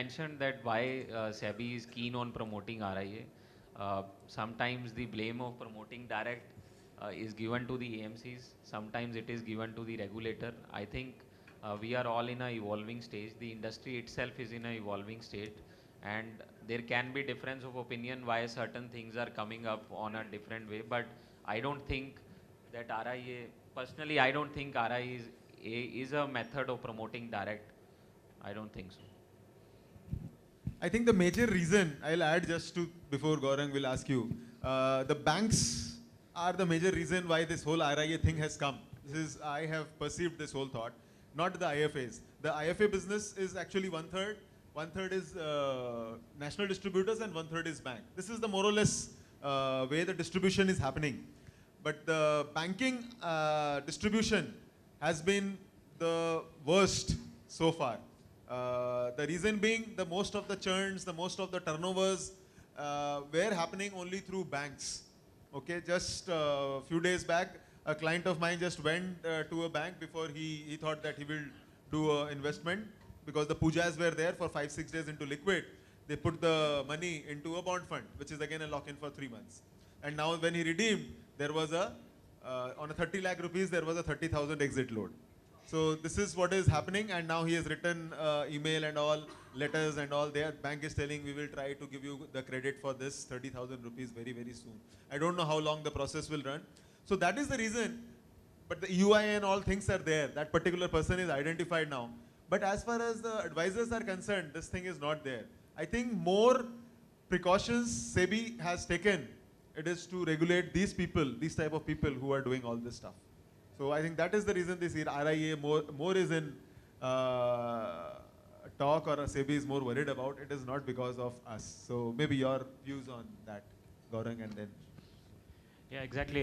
mentioned that why SEBI is keen on promoting RIA. Sometimes the blame of promoting direct is given to the AMCs. Sometimes it is given to the regulator. I think we are all in a evolving stage. The industry itself is in a evolving state, and there can be difference of opinion why certain things are coming up on a different way. But I don't think that RIA, personally, I don't think RIA is a method of promoting direct. I don't think so. I think the major reason, I'll add just to, before Gaurang will ask you, the banks are the major reason why this whole RIA thing has come. This is, I have perceived this whole thought, not the IFAs. The IFA business is actually one third is national distributors and one third is bank. This is the more or less way the distribution is happening. But the banking distribution has been the worst so far. The reason being, the most of the churns, the most of the turnovers were happening only through banks. Okay, just a few days back, a client of mine just went to a bank before he thought that he will do an investment because the pujas were there for 5-6 days into liquid. They put the money into a bond fund, which is again a lock-in for 3 months. And now when he redeemed, there was a, on a 30 lakh rupees, there was a 30,000 exit load. So this is what is happening, and now he has written email and all, letters and all. Their bank is telling we will try to give you the credit for this 30,000 rupees very, very soon. I don't know how long the process will run. So that is the reason. But the EUI and all things are there. That particular person is identified now. But as far as the advisors are concerned, this thing is not there. I think more precautions SEBI has taken, it is to regulate these people, these type of people who are doing all this stuff. So I think that is the reason this year RIA more is in talk, or SEBI is more worried about. It is not because of us. So maybe your views on that, Gaurang, and then. Yeah, exactly.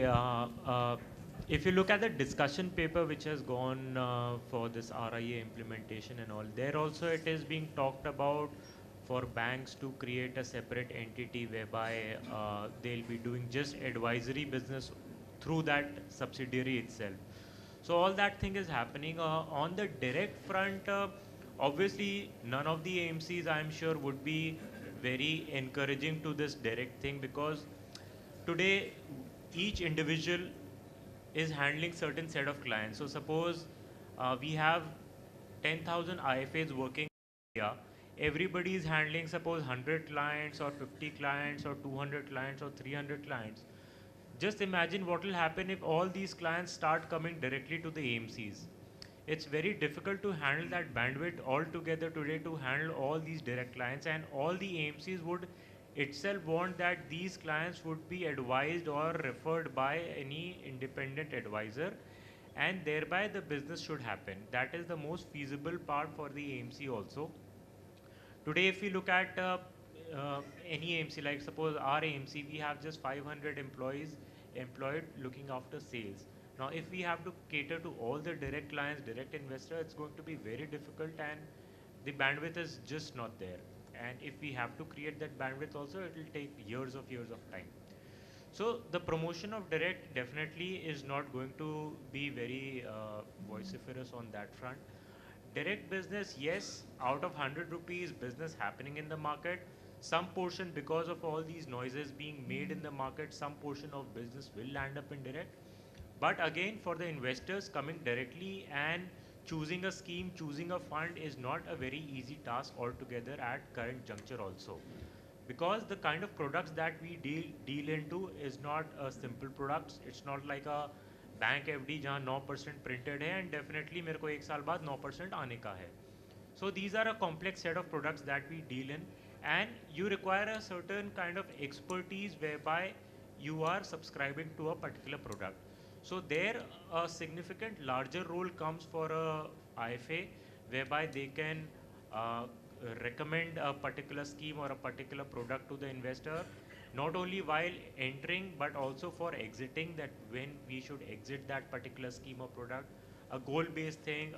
If you look at the discussion paper which has gone for this RIA implementation and all, there also it is being talked about for banks to create a separate entity whereby they'll be doing just advisory business through that subsidiary itself. So all that thing is happening. On the direct front, obviously none of the AMCs I'm sure would be very encouraging to this direct thing, because today each individual is handling certain set of clients. So suppose we have 10,000 IFAs working in India. Everybody is handling suppose 100 clients or 50 clients or 200 clients or 300 clients. Just imagine what will happen if all these clients start coming directly to the AMCs. It's very difficult to handle that bandwidth altogether today to handle all these direct clients, and all the AMCs would itself want that these clients would be advised or referred by any independent advisor, and thereby the business should happen. That is the most feasible part for the AMC also. Today, if we look at any AMC, like suppose our AMC, we have just 500 employees employed looking after sales. Now, if we have to cater to all the direct clients, direct investor, it's going to be very difficult, and the bandwidth is just not there. And if we have to create that bandwidth also, it will take years of time. So the promotion of direct definitely is not going to be very vociferous on that front. Direct business, yes, out of 100 rupees business happening in the market, some portion, because of all these noises being made in the market, some portion of business will land up in direct. But again, for the investors coming directly and choosing a scheme, choosing a fund is not a very easy task altogether at current juncture also. Because the kind of products that we deal into is not a simple products. It's not like a bank F D जहाँ 9% printed है and definitely मेरे को एक साल बाद 9% आने का है. So these are a complex set of products that we deal in, and you require a certain kind of expertise whereby you are subscribing to a particular product. So there a significant larger role comes for a IFA, whereby they can recommend a particular scheme or a particular product to the investor, not only while entering but also for exiting, that when we should exit that particular scheme or product, a goal based thing,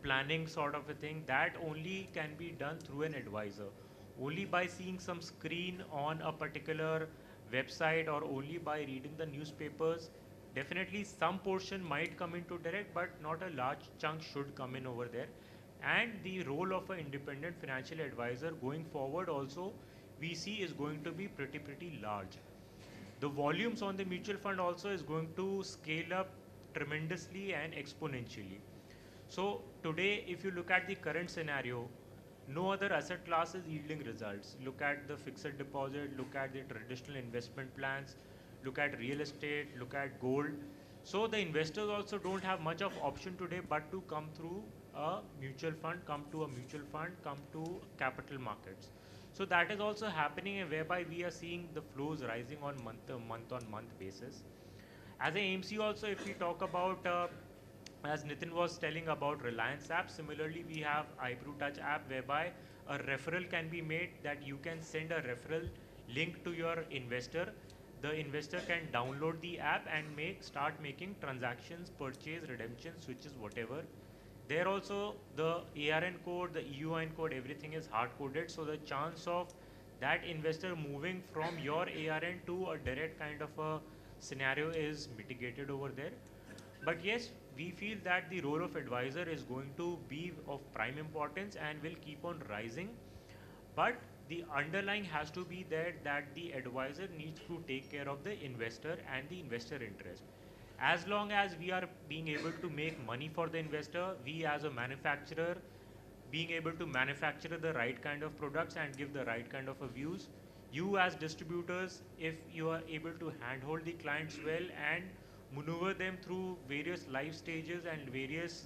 planning sort of a thing, that only can be done through an advisor. Only by seeing some screen on a particular website or only by reading the newspapers, definitely some portion might come into direct, but not a large chunk should come in over there. And the role of an independent financial advisor going forward also we see is going to be pretty large. The volumes on the mutual fund also is going to scale up tremendously and exponentially. So today, if you look at the current scenario, no other asset class is yielding results. Look at the fixed deposit, look at the traditional investment plans, look at real estate, look at gold. So the investors also don't have much of option today but to come through a mutual fund, come to a mutual fund, come to capital markets. So that is also happening, and whereby we are seeing the flows rising on month-on-month basis. As a AMC also, if we talk about, as Nitin was telling about Reliance app, similarly we have iPro Touch app whereby a referral can be made, that you can send a referral link to your investor. The investor can download the app and start making transactions, purchase, redemption, switches, whatever. There also the ARN code, the EUIN code, everything is hard coded. So the chance of that investor moving from your ARN to a direct kind of a scenario is mitigated over there. But yes, we feel that the role of advisor is going to be of prime importance and will keep on rising. But the underlying has to be there, that the advisor needs to take care of the investor and the investor interest. As long as we are being able to make money for the investor, we as a manufacturer being able to manufacture the right kind of products and give the right kind of views, you as distributors, if you are able to handhold the clients well and maneuver them through various life stages and various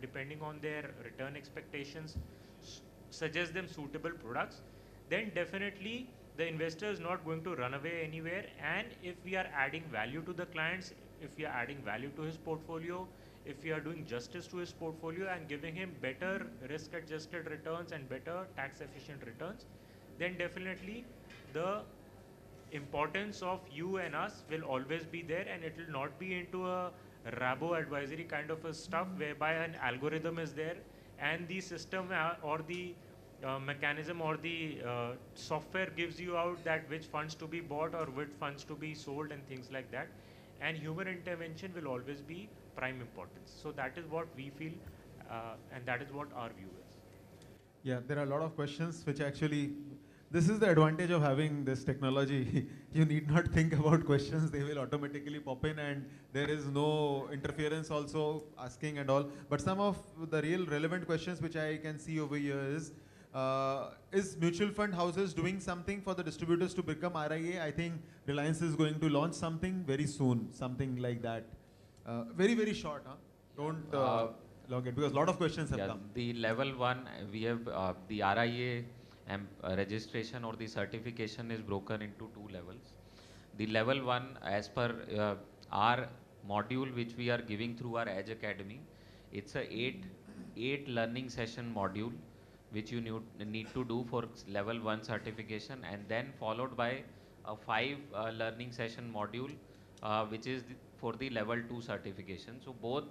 depending on their return expectations, suggest them suitable products, then definitely the investor is not going to run away anywhere. And if we are adding value to the clients, if we are adding value to his portfolio, if we are doing justice to his portfolio and giving him better risk adjusted returns and better tax efficient returns, then definitely the importance of you and us will always be there, and it will not be into a rabo advisory kind of a stuff whereby an algorithm is there and the system or the mechanism or the software gives you out that which funds to be bought or which funds to be sold and things like that. And human intervention will always be prime importance. So that is what we feel, and that is what our view is. Yeah, there are a lot of questions which actually, this is the advantage of having this technology. You need not think about questions, they will automatically pop in and there is no interference also asking and all. But some of the real relevant questions which I can see over here is mutual fund houses doing something for the distributors to become RIA? I think Reliance is going to launch something very soon, something like that. Very short, huh? Don't log it, because a lot of questions have come. The level 1, we have the RIA registration or the certification is broken into 2 levels. The level 1, as per our module which we are giving through our Edge Academy, it's a 8 learning session module which you need to do for level 1 certification, and then followed by a 5 learning session module which is for the level 2 certification. So both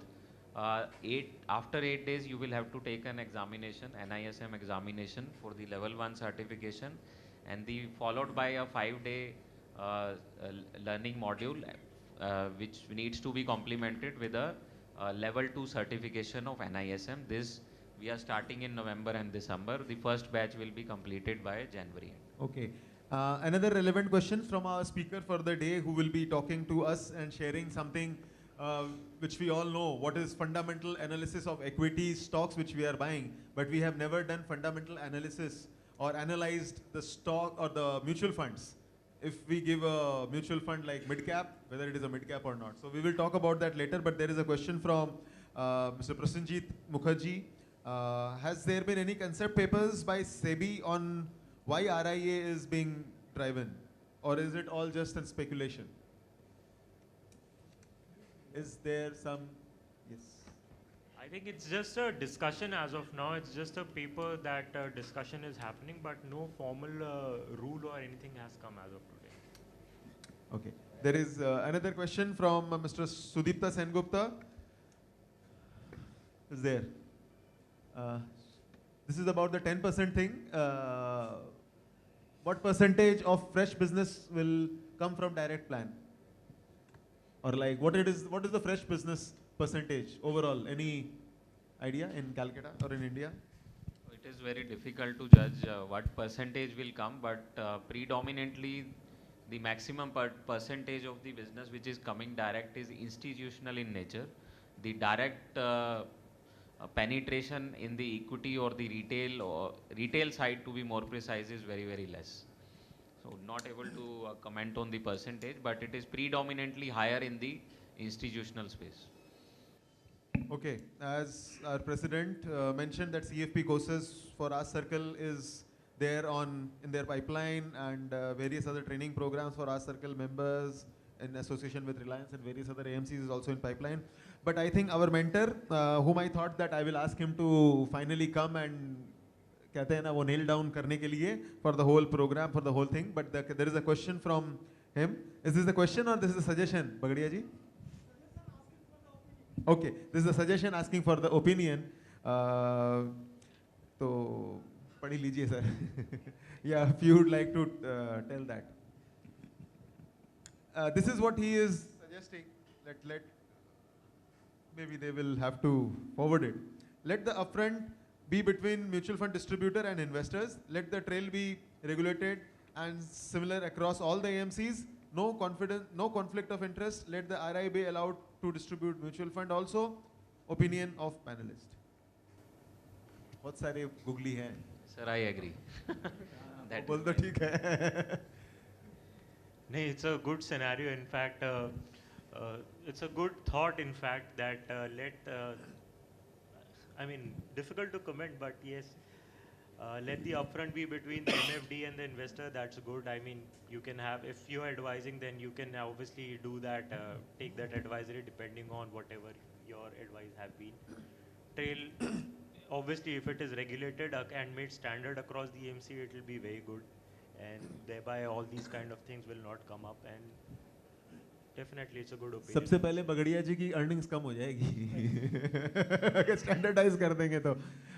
after 8 days you will have to take an examination, NISM examination for the level 1 certification, and followed by a 5-day learning module which needs to be complemented with a level 2 certification of NISM. This we are starting in November and December. The first batch will be completed by January. Okay. Another relevant question from our speaker for the day, who will be talking to us and sharing something which we all know, what is fundamental analysis of equity stocks which we are buying, but we have never done fundamental analysis or analyzed the stock or the mutual funds. If we give a mutual fund like mid-cap, whether it is a mid-cap or not. So we will talk about that later, but there is a question from Mr. Prasenjit Mukherjee. Has there been any concept papers by SEBI on why RIA is being driven, or is it all just a speculation? Is there some, yes? I think it's just a discussion as of now. It's just a paper that discussion is happening, but no formal rule or anything has come as of today. Okay. There is another question from Mr. Sudipta Sengupta. Is there? This is about the 10% thing. What percentage of fresh business will come from direct plan? Or like what is the fresh business percentage overall? Any idea in Calcutta or in India? It is very difficult to judge what percentage will come, but predominantly the maximum percentage of the business which is coming direct is institutional in nature. The direct penetration in the equity or the retail side, to be more precise, is very, very less. So not able to comment on the percentage, but it is predominantly higher in the institutional space. Okay, as our president mentioned that CFP courses for our circle is there on in their pipeline, and various other training programs for our circle members in association with Reliance and various other AMCs is also in pipeline. But I think our mentor, whom I thought that I will ask him to finally come and कहते हैं ना वो nail down करने के लिए for the whole program, for the whole thing. But there is a question from him. Is this the question or this is a suggestion, Bagadia ji? Okay, this is a suggestion asking for the opinion. तो पढ़ी लीजिए sir. Yeah, if you would like to tell that. This is what he is suggesting. Let maybe they will have to forward it. Let the upfront be between mutual fund distributor and investors. Let the trail be regulated and similar across all the AMCs. No conflict of interest. Let the RI be allowed to distribute mutual fund also. Opinion of panelist. बहुत सारे googly हैं. Sir, I agree. That बोल is तो my- ठीक है. No, it's a good scenario. In fact, it's a good thought. In fact, that I mean, difficult to comment, but yes, let the upfront be between the MFD and the investor. That's good. I mean, you can have, if you're advising, then you can obviously do that, take that advisory depending on whatever your advice have been. Trail, obviously, if it is regulated and made standard across the EMC, it will be very good, and thereby all these kind of things will not come up. And definitely, it's a good opinion. सबसे पहले बगड़िया जी की earnings कम हो जाएगी अगर standardize कर देंगे तो.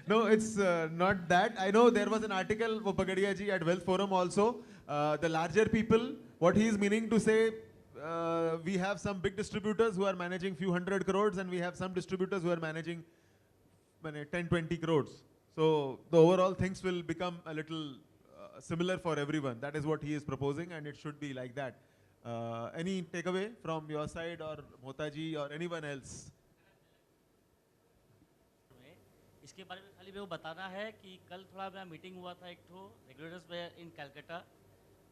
No, it's not that. I know there was an article for Bagadia ji at Wealth Forum also. The larger people, what he is meaning to say, we have some big distributors who are managing few hundred crores, and we have some distributors who are managing 10-20 crores. So the overall things will become a little similar for everyone. That is what he is proposing, and it should be like that. Any takeaway from your side or Mota ji or anyone else? इसके बारे में खाली मेरे को बताना है कि कल थोड़ा मेरा मीटिंग हुआ था एक ठो रेगुलेटर्स में इन कलकत्ता.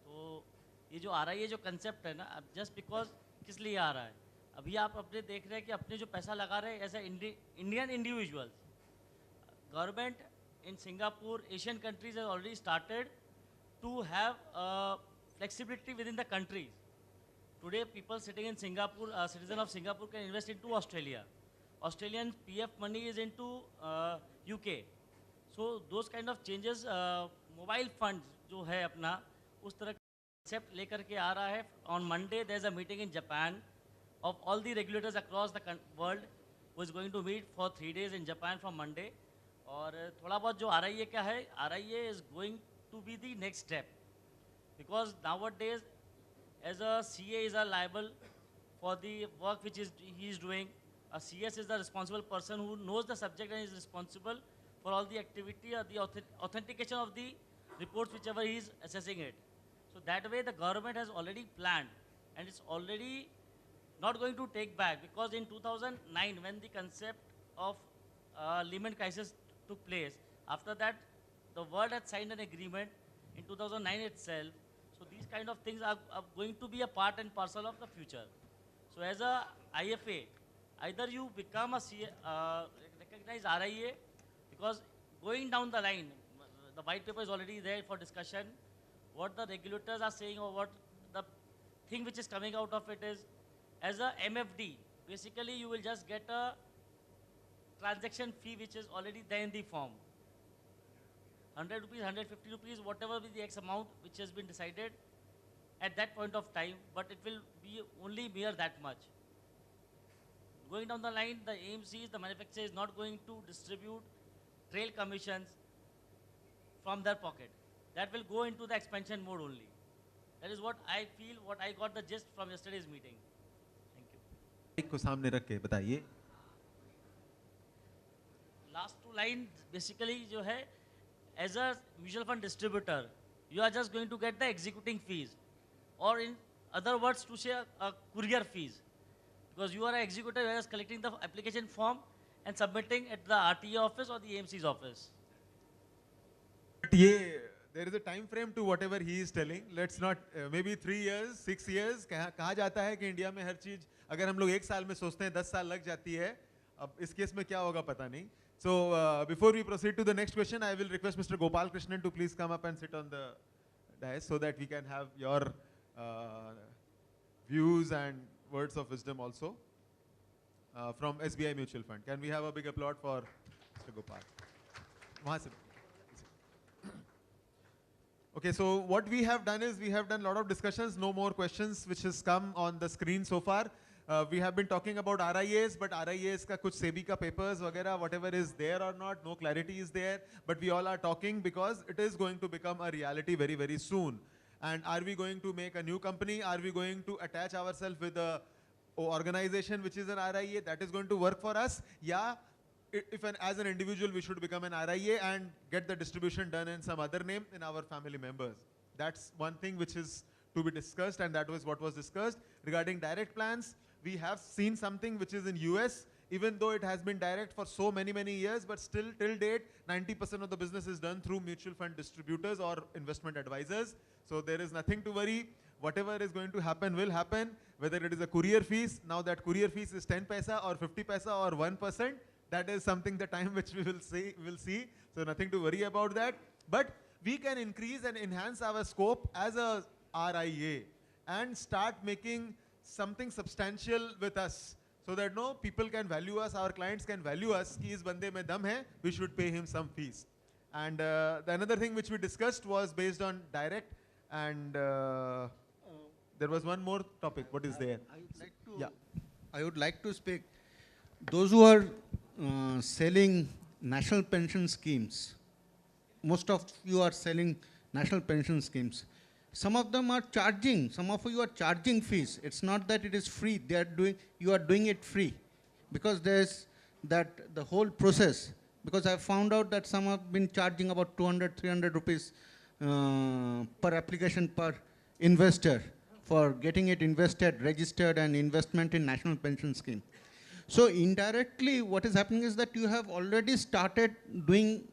तो ये जो आ रहा है, ये जो कंसेप्ट है ना, अब जस्ट बिकॉज किस लिए आ रहा है, अभी आप अपने देख रहे हैं कि अपने जो पैसा लगा रहे हैं as a Indian individuals, government in Singapore, Asian countries has already started to have flexibility within the countries. Today people sitting in Singapore, citizen of Singapore can invest into Australia. Australian PF money is into UK. So those kind of changes, mobile funds जो है अपना उस तरह का concept लेकर के आ रहा है. On Monday there is a meeting in Japan of all the regulators across the world who is going to meet for 3 days in Japan from Monday. और थोड़ा बहुत जो RIA क्या है, RIA is going to be the next step, because nowadays as a CA is a liable for the work which he is doing. A CS is the responsible person who knows the subject and is responsible for all the activity or the authentication of the reports whichever he is assessing it. So that way the government has already planned, and it's already not going to take back, because in 2009 when the concept of Lehman crisis took place, after that the world had signed an agreement in 2009 itself. So these kind of things are going to be a part and parcel of the future. So as a IFA, either you become a recognized RIA, because going down the line, the white paper is already there for discussion. What the regulators are saying, or what the thing which is coming out of it is, as a MFD, basically you will just get a transaction fee which is already there in the form. 100 rupees, 150 rupees, whatever be the X amount which has been decided at that point of time, but it will be only mere that much. Going down the line, the AMCs, the manufacturer is not going to distribute trail commissions from their pocket. That will go into the expansion mode only. That is what I feel, what I got the gist from yesterday's meeting. Thank you. को सामने रख के बताइए. last two lines basically जो है, as a mutual fund distributor, you are just going to get the executing fees, or in other words to say a courier fees, because you are an executor, you are just collecting the application form and submitting at the RTA office or the AMC's office. But yeah, there is a time frame to whatever he is telling. Let's not, maybe 3 years, 6 years, कहा जाता है कि India में हर चीज अगर हम लोग 1 साल में सोचते हैं 10 साल लग जाती है. अब इस केस में क्या होगा पता नहीं. So before we proceed to the next question, I will request Mr. Gopal Krishnan to please come up and sit on the dais so that we can have your views and words of wisdom also from SBI Mutual Fund. Can we have a big applaud for Mr. Gopal? वहाँ से. Okay, so what we have done is we have done a lot of discussions, no more questions which has come on the screen so far. We have been talking about RIAs, but RIAs ka kuch SEBI ka papers वगैरह, whatever is there or not, no clarity is there. But we all are talking because it is going to become a reality very, very soon. And are we going to make a new company? Are we going to attach ourselves with a organization which is an RIA that is going to work for us? Yeah. If as an individual we should become an RIA and get the distribution done in some other name in our family members. That's one thing which is to be discussed, and that was what was discussed. Regarding direct plans, we have seen something which is in US, even though it has been direct for so many, many years, but still till date, 90% of the business is done through mutual fund distributors or investment advisors. So there is nothing to worry. Whatever is going to happen will happen, whether it is a courier fees. Now that courier fees is 10 paisa or 50 paisa or 1%, that is something the time which we will see. So nothing to worry about that. But we can increase and enhance our scope as a RIA and start making something substantial with us, so that no people can value us, our clients can value us. Ki is bande mein dam hai, we should pay him some fees. And the another thing which we discussed was based on direct, and there was one more topic. What is there? I would like to speak. Those who are selling national pension schemes, most of you are selling national pension schemes. Some of them are charging, some of you are charging fees. It's not that it is free, you are doing it free. Because there's that the whole process, because I found out that some have been charging about 200, 300 rupees per application per investor for getting it invested, registered and investment in national pension scheme. So indirectly what is happening is that you have already started doing,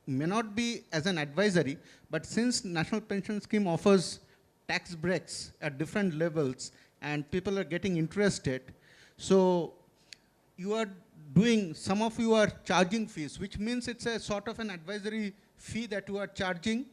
may not be as an advisory, but since National Pension Scheme offers tax breaks at different levels and people are getting interested, so you are doing, some of you are charging fees, which means it's a sort of an advisory fee that you are charging,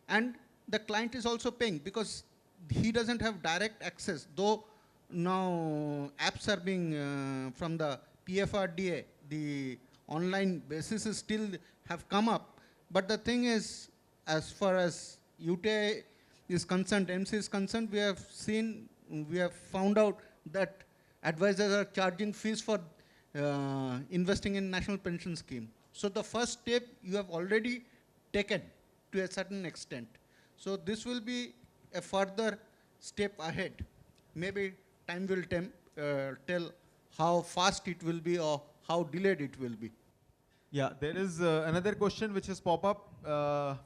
and the client is also paying because he doesn't have direct access, though now apps are being from the PFRDA, the online basis is still have come up. But the thing is, as far as UTI is concerned, MC is concerned, we have found out that advisors are charging fees for investing in national pension scheme. So the first step you have already taken to a certain extent. So this will be a further step ahead. Maybe time will tell how fast it will be or how delayed it will be. Yeah, there is another question which has popped up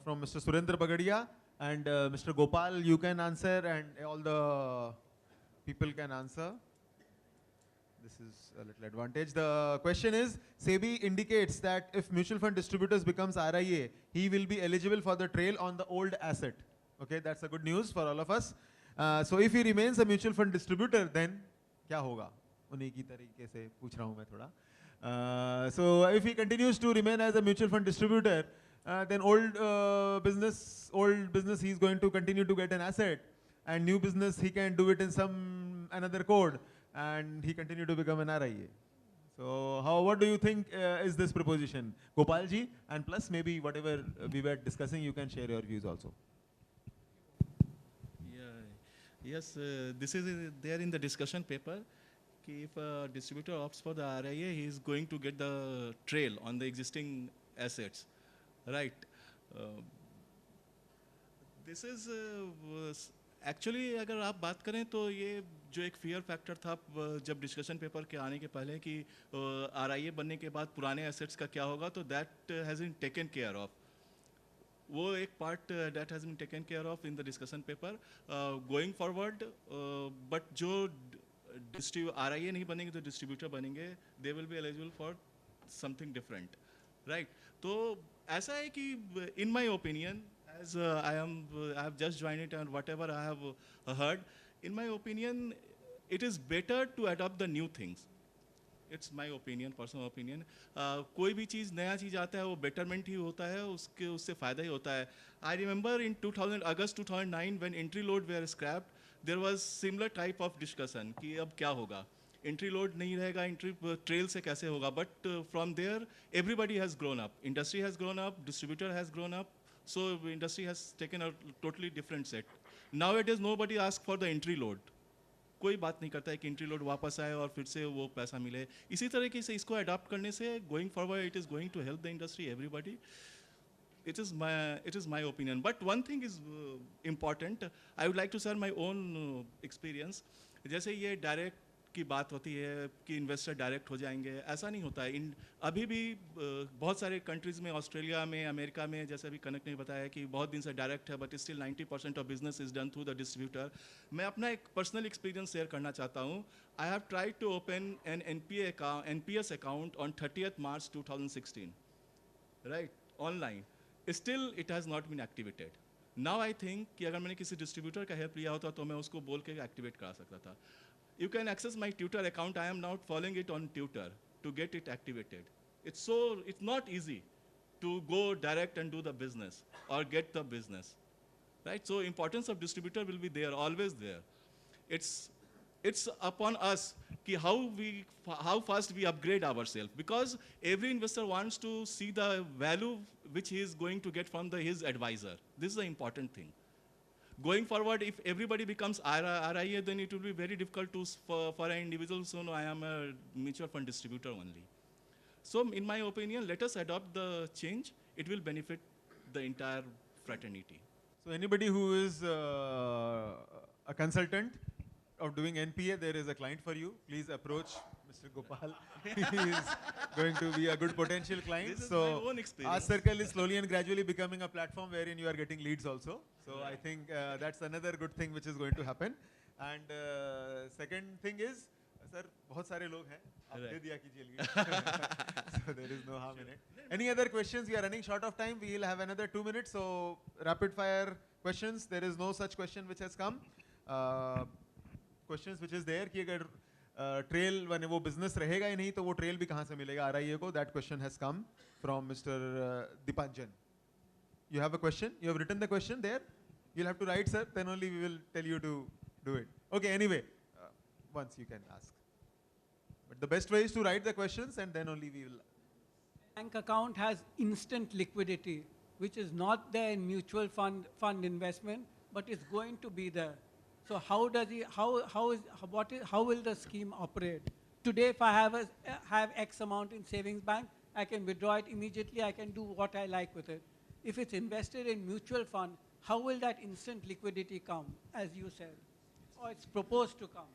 from Mr. Surendra Bagadia, and Mr. Gopal, you can answer, and all the people can answer. This is a little advantage. The question is, SEBI indicates that if mutual fund distributors becomes RIA, he will be eligible for the trail on the old asset. Okay, that's a good news for all of us. So if he remains a mutual fund distributor, then क्या होगा? उन्हीं की तरीके से पूछ रहा हूँ मैं थोड़ा. So if he continues to remain as a mutual fund distributor, then old business he is going to continue to get an asset, and new business he can do it in some another code, and he continue to become an RIA. So what do you think is this proposition, Gopal ji? And plus maybe whatever we were discussing, you can share your views also. Yes, this is there in the discussion paper. If a distributor opts for the RIA, he is going to get the trail on the existing assets, right? This is actually अगर आप बात करें तो ये जो एक fear factor था जब डिस्कशन पेपर के आने के पहले कि आरआईए बनने के बाद पुराने एसेट्स का क्या होगा, तो that has been taken care of. वो एक part that has been taken care of in the discussion paper. Going forward, but जो आरआईए नहीं बनेंगे तो डिस्ट्रीब्यूटर बनेंगे, they will be eligible for something different, right? तो ऐसा है कि in my opinion, as I have just joined it, and whatever I have heard, in my opinion, it is better to adopt the new things. It's my opinion, personal opinion. कोई भी चीज़ नया चीज़ आता है वो betterment ही होता है, उससे फ़ायदा ही होता है. I remember in August 2009 when entry load were scrapped, there was similar type of discussion कि अब क्या होगा, entry load नहीं रहेगा, entry trail से कैसे होगा. But from there everybody has grown up, industry has grown up, distributor has grown up. So industry has taken a totally different set. Nowadays nobody asks for the entry load. कोई बात नहीं करता है कि entry load वापस आए और फिर से वो पैसा मिले. इसी तरीके से इसको adopt करने से going forward it is going to help the industry, everybody. It is my opinion. But one thing is important. I would like to share my own experience. जैसे ये direct की बात होती है कि इन्वेस्टर डायरेक्ट हो जाएंगे, ऐसा नहीं होता है. अभी भी बहुत सारे कंट्रीज़ में, ऑस्ट्रेलिया में, अमेरिका में, जैसे अभी कनक ने बताया कि बहुत दिन से डायरेक्ट है, but still 90% of business is done through the distributor. मैं अपना एक पर्सनल एक्सपीरियंस शेयर करना चाहता हूँ. I have tried to open an NPS account on 30th March 2016, right, online. Still it has not been activated. Now I think कि अगर मैंने किसी डिस्ट्रीब्यूटर का हेल्प लिया होता तो मैं उसको बोल के एक्टिवेट करा सकता था. You can access my Twitter account. I am now following it on Twitter to get it activated. It's not easy to go direct and do the business or get the business, right? So importance of distributor will be there, always there. It's upon us ki how fast we upgrade ourselves, because every investor wants to see the value which he is going to get from his advisor. This is the important thing. Going forward, if everybody becomes RIA, then it will be very difficult for an individual. So no, I am a mutual fund distributor only. So in my opinion, let us adopt the change. It will benefit the entire fraternity. So anybody who is a consultant of doing NPA, there is a client for you. Please approach Mr. Gopal. He is going to be a good potential client. This is so my own experience. our circle is slowly and gradually becoming a platform wherein you are getting leads also. So I think that's another good thing which is going to happen. And second thing is, sir, बहुत सारे लोग हैं, आप दे दिया कीजिए lead. So there is no harm in it. Any other questions? We are running short of time. We will have another 2 minutes. So rapid fire questions. There is no such question which has come. Questions which is there कि अगर trail बने वो business रहेगा ही नहीं तो वो trail भी कहाँ से मिलेगा आरआईए को. That question has come from mister Dipanjan. You have a question? You have written the question there? You'll have to write, sir. Then only we will tell you to do it. Okay, anyway, once you can ask. But the best way is to write the questions and then only we will. Bank account has instant liquidity, which is not there in mutual fund investment, but it's going to be there. So how will the scheme operate? Today, if I have X amount in savings bank, I can withdraw it immediately. I can do what I like with it. If it's invested in mutual fund, how will that instant liquidity come, as you said, or it's proposed to come?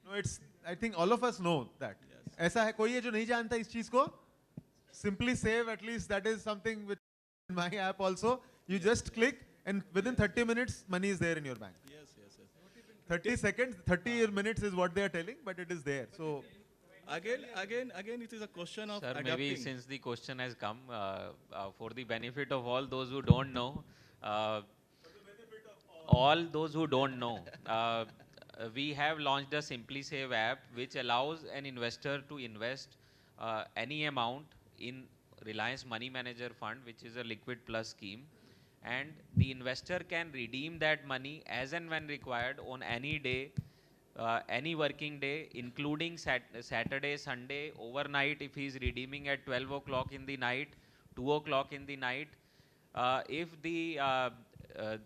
No, I think all of us know that. Yes. ऐसा है, कोई है जो नहीं जानता इस चीज को? Simply save, at least that is something which in my app also. You just click and within 30 minutes, money is there in your bank. Yes. 30 seconds, 30 minutes is what they are telling, but it is there. So Again, it is a question of Sir, adapting. maybe since the question has come, for the benefit of all those who don't know, we have launched a Simply Save app which allows an investor to invest any amount in Reliance Money Manager Fund, which is a liquid plus scheme. And the investor can redeem that money as and when required on any day, any working day, including Saturday, Sunday, overnight if he is redeeming at 12 o'clock in the night, 2 o'clock in the night. If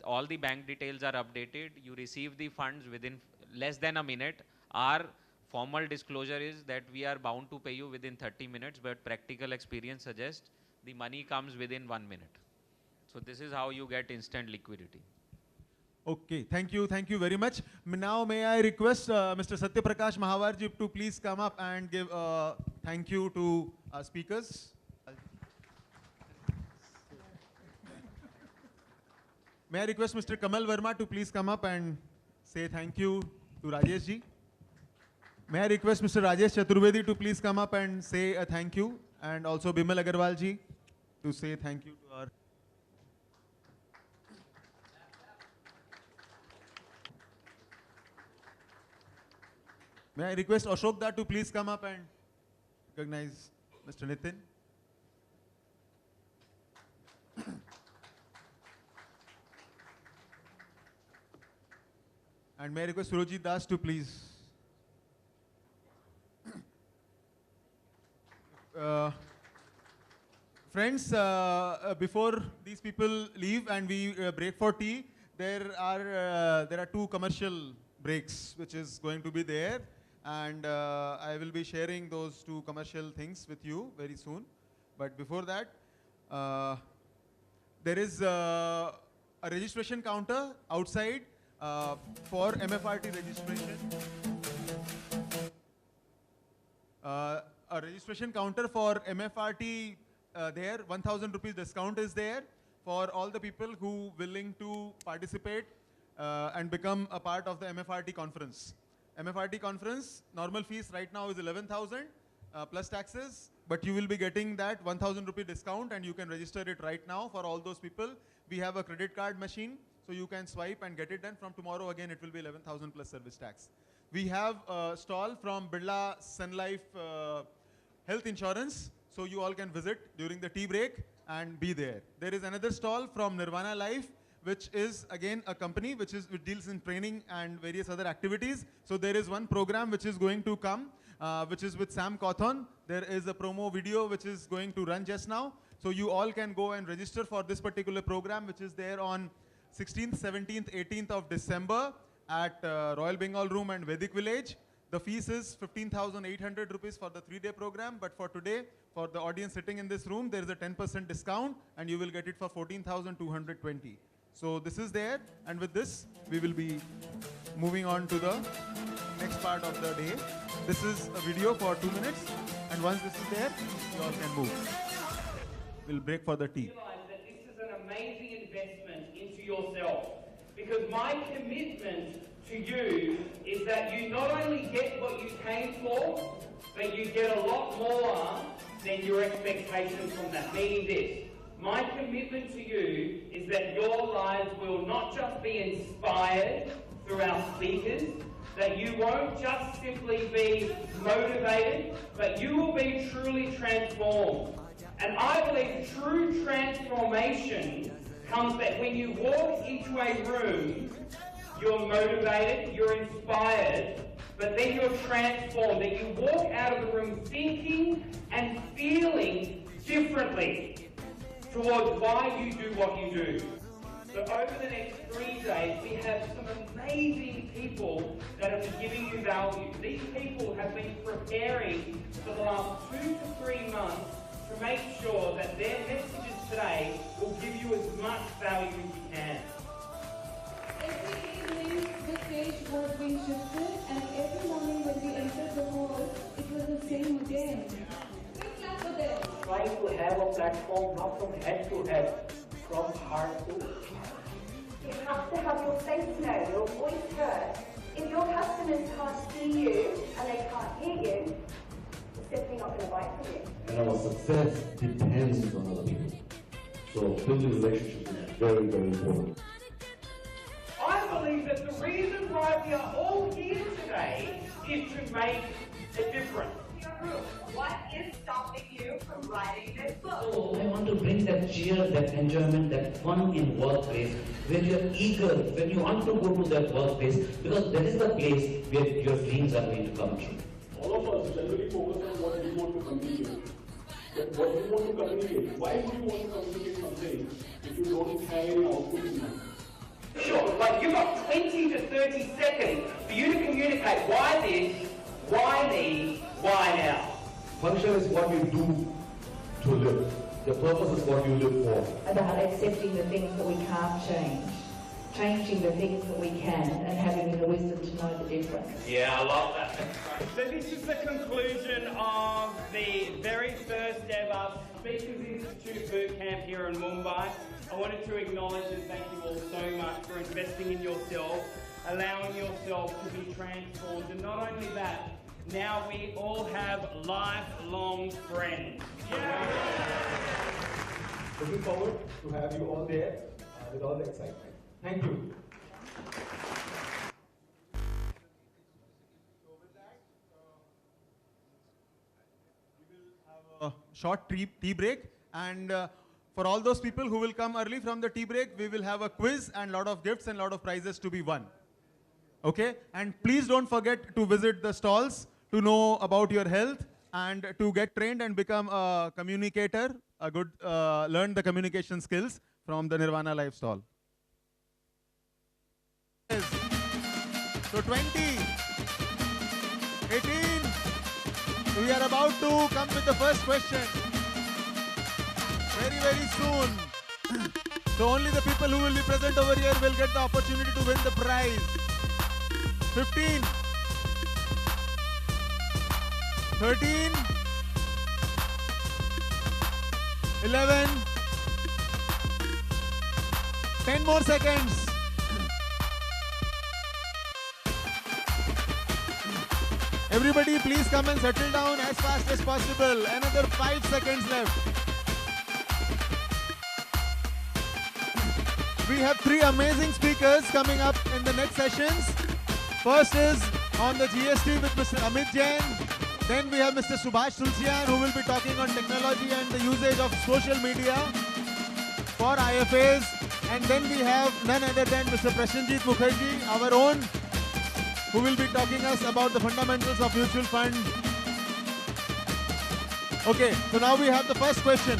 all the bank details are updated, you receive the funds within less than a minute. Our formal disclosure is that we are bound to pay you within 30 minutes, but practical experience suggests the money comes within 1 minute. So this is how you get instant liquidity. Okay, thank you very much. Now may I request Mr. Satya Prakash Mahavarji to please come up and give thank you to our speakers. May I request Mr. Kamal Verma to please come up and say thank you to Rajesh ji. May I request Mr. Rajesh Chaturvedi to please come up and say a thank you, and also Bimal Agarwal ji to say thank you to our. May I request Ashok Da to please come up and recognize Mr. Nitin. And may I request Surojit Das to please. Friends, before these people leave and we break for tea, there are two commercial breaks which is going to be there, and I will be sharing those two commercial things with you very soon. But before that, there is a registration counter outside for MFRT registration. A registration counter for MFRT there, 1,000 rupees discount is there for all the people who willing to participate and become a part of the MFRT conference. MFRT conference, normal fees right now is 11,000 plus taxes, but you will be getting that 1,000 rupee discount and you can register it right now for all those people. We have a credit card machine, so you can swipe and get it done. From tomorrow again, it will be 11,000 plus service tax. We have a stall from Birla Sun Life Health Insurance, so you all can visit during the tea break and be there. There is another stall from Nirvana Life, which is again a company which deals in training and various other activities. So there is one program which is going to come, which is with Sam Cawthon. There is a promo video which is going to run just now. So you all can go and register for this particular program, which is there on 16th, 17th, 18th of December at Royal Bengal Room and Vedic Village. The fees is 15,800 rupees for the 3-day program, but for today, for the audience sitting in this room, there is a 10% discount and you will get it for 14,220. So this is there, and with this, we will be moving on to the next part of the day. This is a video for 2 minutes, and once this is there, you all can move. We'll break for the tea. Realize that this is an amazing investment into yourself, because my commitment to you is that you not only get what you came for, but you get a lot more than your expectations from that. Meaning this, my commitment to you is that your lives will not just be inspired through our speakers, that you won't just simply be motivated, but you will be truly transformed. And I believe true transformation comes that when you walk into a room, you're motivated, you're inspired, but then you're transformed, that you walk out of the room thinking and feeling differently towards why you do what you do. So over the next 3 days, we have some amazing people that will be giving you value. These people have been preparing for the last 2 to 3 months to make sure that their messages today will give you as much value as you can. Every evening, the stage was being shifted, and every morning when we entered the hall, it was the same again. Big clap for them. Trying to have a platform not from head to head, from heart to You have to have your face known, your voice heard. If your customers can't see you and they can't hear you, it's simply not going to buy from you. And our success depends on other people. So building relationships is very, very important. I believe that the reason why we are all here today is to make a difference. What is stopping you from writing this book? So I want to bring that cheer, that enjoyment, that fun in workplace, where you're eager, when you want to go to that workplace, because that is the place where your dreams are going to come true. All of us generally focus on what we want to communicate. But what you want to communicate, why would you want to communicate something if you don't have any output in mind? Sure, like you've got 20 to 30 seconds for you to communicate why this, why me, why now. Function is what you do to live. The purpose is what you live for. About accepting the things that we can't change. changing the things that we can and having the wisdom to know the difference. Yeah, I love that. So this is the conclusion of the very first ever Speakers Institute boot camp here in Mumbai. I wanted to acknowledge and thank you all so much for investing in yourself, allowing yourself to be transformed, and not only that, now we all have lifelong friends. Looking forward to have you all there with all the excitement. Thank you. A short tea break, and for all those people who will come early from the tea break, we will have a quiz and lot of gifts and lot of prizes to be won. Okay, and please don't forget to visit the stalls to know about your health and to get trained and become a communicator, a good learn the communication skills from the Nirvana Life stall. So 20, 18. We are about to come with the first question. Very, very soon. So only the people who will be present over here will get the opportunity to win the prize. 15. 13. 11. 10 more seconds. Everybody please come and settle down as fast as possible. Another 5 seconds left. We have 3 amazing speakers coming up in the next sessions. First is on the GST with Mr. Amit Jain. Then we have Mr. Subhash Tulsian, who will be talking on technology and the usage of social media for IFAs. And then we have none other than Mr. Prashanjit Mukherjee, our own, who will be talking us about the fundamentals of mutual fund. Okay, so now we have the first question.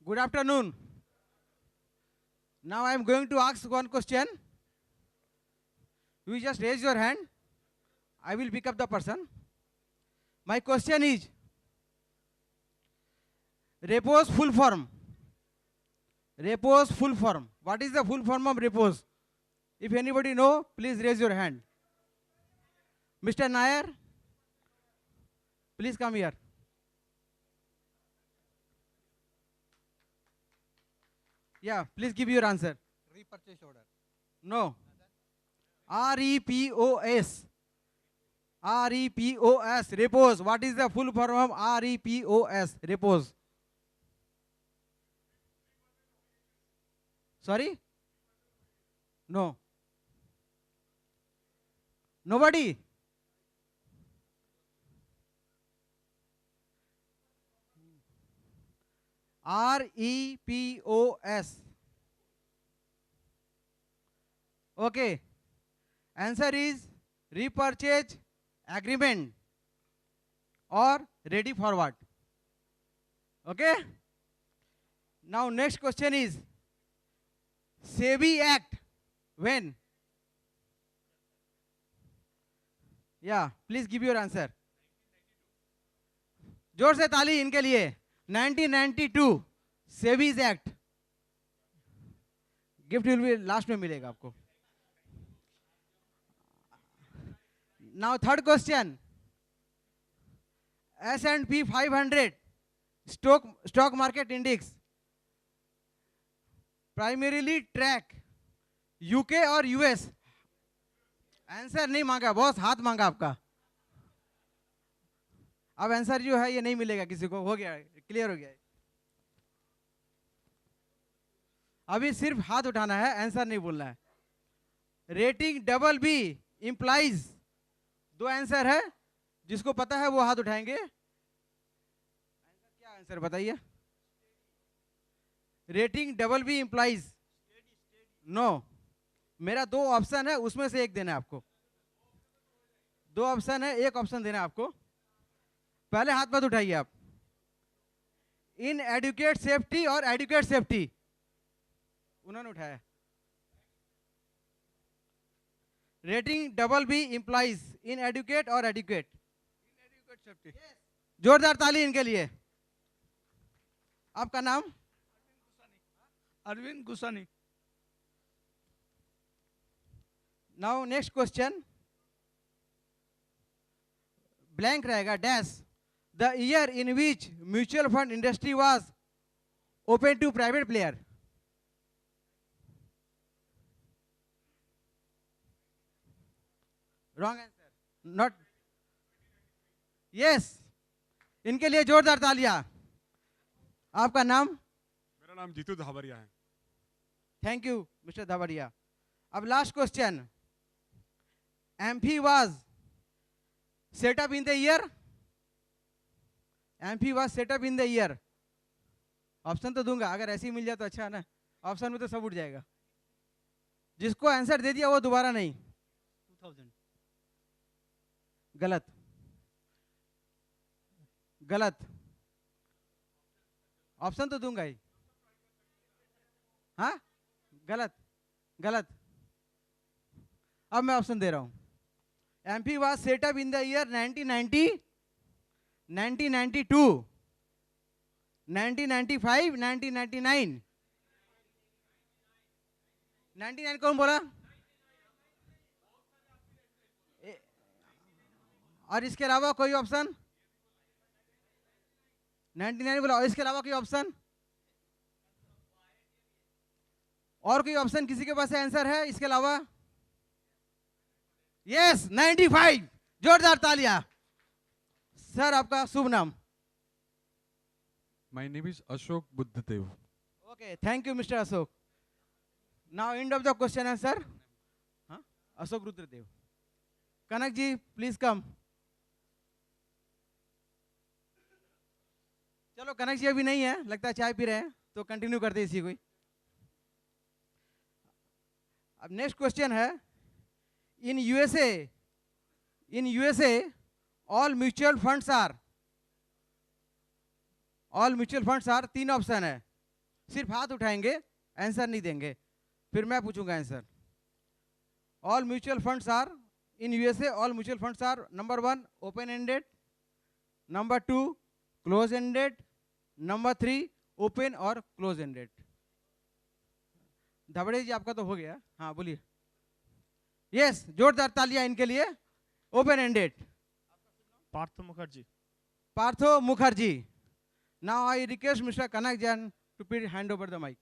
Good afternoon. Now I am going to ask one question. You just raise your hand. I will pick up the person. My question is, repose full form. Repose full form. What is the full form of repose? If anybody know, please raise your hand. Mr. Nair, please come here. Yeah, please give your answer. Repurchase order. No. REPOS. REPOS. Repose. What is the full form of REPOS? Repose. Sorry? No. Nobody? REPOS. Okay. Answer is repurchase agreement or ready forward. Okay. Now next question is SEBI Act when? Yeah, please give your answer. जोर से ताली इनके लिए. 1992 SEBI Act. Gift will be last में मिलेगा आपको. Now third question. S&P 500 stock market index primarily track UK और US. Answer नहीं मांगा बॉस, हाथ मांगा आपका. अब आंसर जो है ये नहीं मिलेगा किसी को. हो गया, क्लियर हो गया. अभी सिर्फ हाथ उठाना है, आंसर नहीं बोलना है. Rating double B implies. 2 answer है, जिसको पता है वो हाथ उठाएंगे. क्या आंसर बताइए. Rating double B implies. No, मेरा 2 ऑप्शन है, उसमें से एक देना है आपको. 2 ऑप्शन है, एक ऑप्शन देना है आपको. पहले हाथ मत उठाइए आप. इन एडुकेट सेफ्टी और एडुकेट सेफ्टी. उन्होंने उठाया. रेटिंग डबल बी इंप्लाइज इन एडुकेट और एडुकेट. जोरदार ताली इनके लिए. आपका नाम? Arvind Gusani. Now next question. Blank रहेगा dash. The year in which mutual fund industry was open to private player. Wrong answer. Not. Yes. इनके लिए जोरदार तालियां. आपका नाम? मेरा नाम जीतू धाबरिया है. Thank you, Mr. Dhavadiya. अब last question. AMFI was set up in the year? AMFI was set up in the year. Option तो दूंगा, अगर ऐसे ही मिल जाए तो अच्छा है ना. ऑप्शन में तो सब उठ जाएगा. जिसको आंसर दे दिया वो दोबारा नहीं. 2000. गलत. गलत. ऑप्शन तो दूंगा ही. हाँ, गलत. गलत. अब मैं ऑप्शन दे रहा हूं. AMFI was set up in the year 1990, 1992, 1995, 1999. 99 कौन बोला? और इसके अलावा कोई ऑप्शन? 99 बोला. और इसके अलावा कोई ऑप्शन? और कोई ऑप्शन किसी के पास आंसर है इसके अलावा? यस, 95. जोरदार तालियां. सर आपका शुभ नाम? My name is Ashok Buddhadev. Okay, thank you, Mr. Ashok. Now end of the question answer. Ashok Rudradev. Kanak ji, please come. चलो कनक जी अभी नहीं है, लगता है चाय पी रहे हैं, तो कंटिन्यू करते हैं इसी को. अब नेक्स्ट क्वेश्चन है. In USA all mutual funds are 3 option है. सिर्फ हाथ उठाएंगे, आंसर नहीं देंगे, फिर मैं पूछूंगा answer. All mutual funds are in USA, all mutual funds are number 1 open ended, number 2 close ended, number 3 open और क्लोज एंडेड. धबड़े जी आपका तो हो गया. हाँ बोलिए. यस, जोरदार तालियां इनके लिए. Open ended. Partho Mukherjee. Partho Mukherjee. Now I request mister Kanak Jain to please hand over the mic.